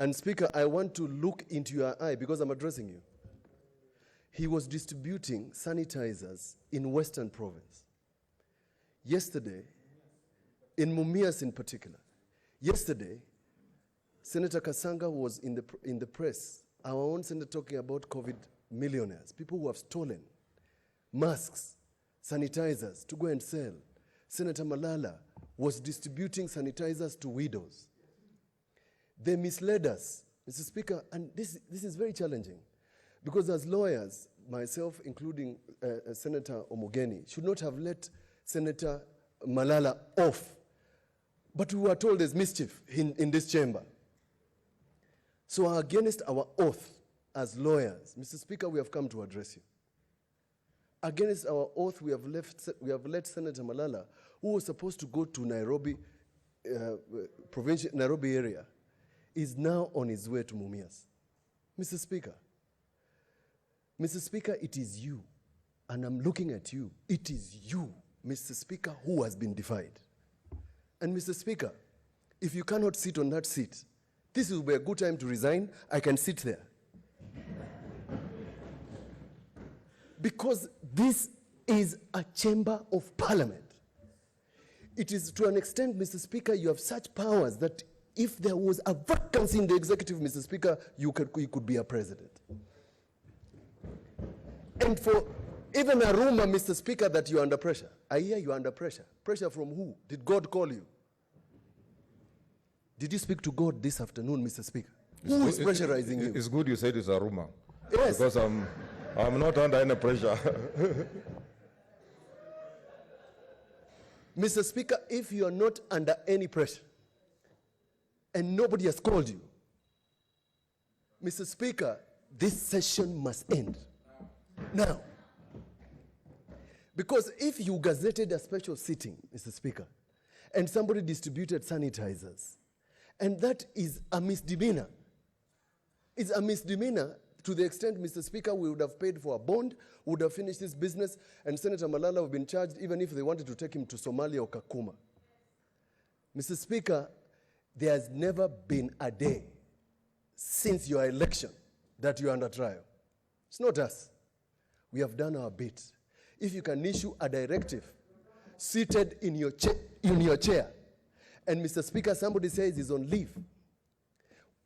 And Speaker, I want to look into your eye because I'm addressing you. He was distributing sanitizers in Western Province. Yesterday, in Mumias in particular, yesterday, Senator Kasanga was in the press, our own senator, talking about COVID millionaires, people who have stolen masks, sanitizers to go and sell. Senator Malalah was distributing sanitizers to widows. They misled us, Mr. Speaker, and this is very challenging because as lawyers, myself including Senator Omogeni, should not have let Senator Malalah off. But we were told there's mischief in this chamber. So against our oath as lawyers, Mr. Speaker, we have come to address you. Against our oath, we have let Senator Malalah, who was supposed to go to Nairobi, Nairobi area, is now on his way to Mumias. Mr. Speaker, it is you, and I'm looking at you. It is you, Mr. Speaker, who has been defied. And Mr. Speaker, if you cannot sit on that seat, this will be a good time to resign. I can sit there. Because this is a chamber of parliament. It is to an extent, Mr. Speaker, you have such powers that if there was a vacancy in the executive, Mr. Speaker, you could be a president. And for even a rumor, Mr. Speaker, that you're under pressure. I hear you're under pressure. Pressure from who? Did God call you? Did you speak to God this afternoon, Mr. Speaker? Who is pressurizing you? It's good you said it's a rumor. Yes. Because I'm not under any pressure. Mr. Speaker, if you are not under any pressure and nobody has called you, Mr. Speaker, this session must end now. Because if you gazetted a special sitting, Mr. Speaker, and somebody distributed sanitizers, and that is a misdemeanor. It's a misdemeanor to the extent, Mr. Speaker, we would have paid for a bond, would have finished this business, and Senator Malalah would have been charged even if they wanted to take him to Somalia or Kakuma. Mr. Speaker, there has never been a day since your election that you're under trial. It's not us. We have done our bit. If you can issue a directive seated in your chair, and Mr. Speaker, somebody says he's on leave.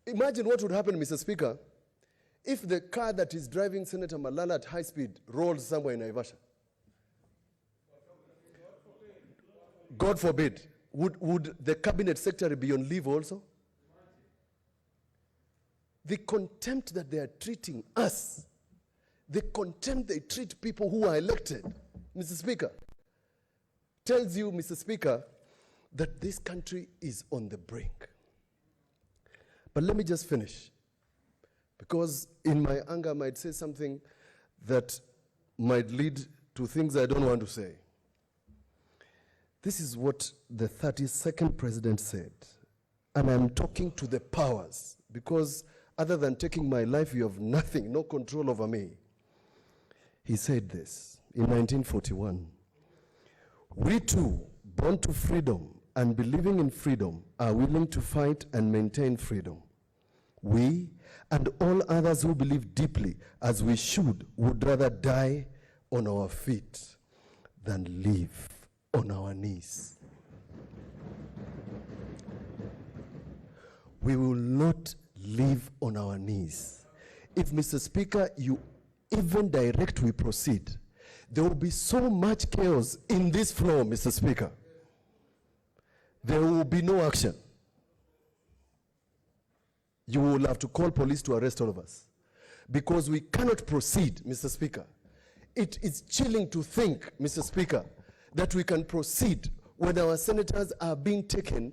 Imagine what would happen, Mr. Speaker, if the car that is driving Senator Malalah at high speed rolls somewhere in Naivasha. God forbid. Would the cabinet secretary be on leave also? The contempt that they are treating us, the contempt they treat people who are elected, Mr. Speaker, tells you, Mr. Speaker, that this country is on the brink. But let me just finish, because in my anger I might say something that might lead to things I don't want to say. This is what the 32nd president said, and I'm talking to the powers, because other than taking my life, you have nothing, no control over me. He said this in 1941. We too, born to freedom and believing in freedom, are willing to fight and maintain freedom. We and all others who believe deeply, as we should, would rather die on our feet than live on our knees. We will not live on our knees. If, Mr. Speaker, you even direct we proceed, there will be so much chaos in this floor, Mr. Speaker. There will be no action. You will have to call police to arrest all of us, because we cannot proceed, Mr. Speaker. It is chilling to think, Mr. Speaker, that we can proceed when our senators are being taken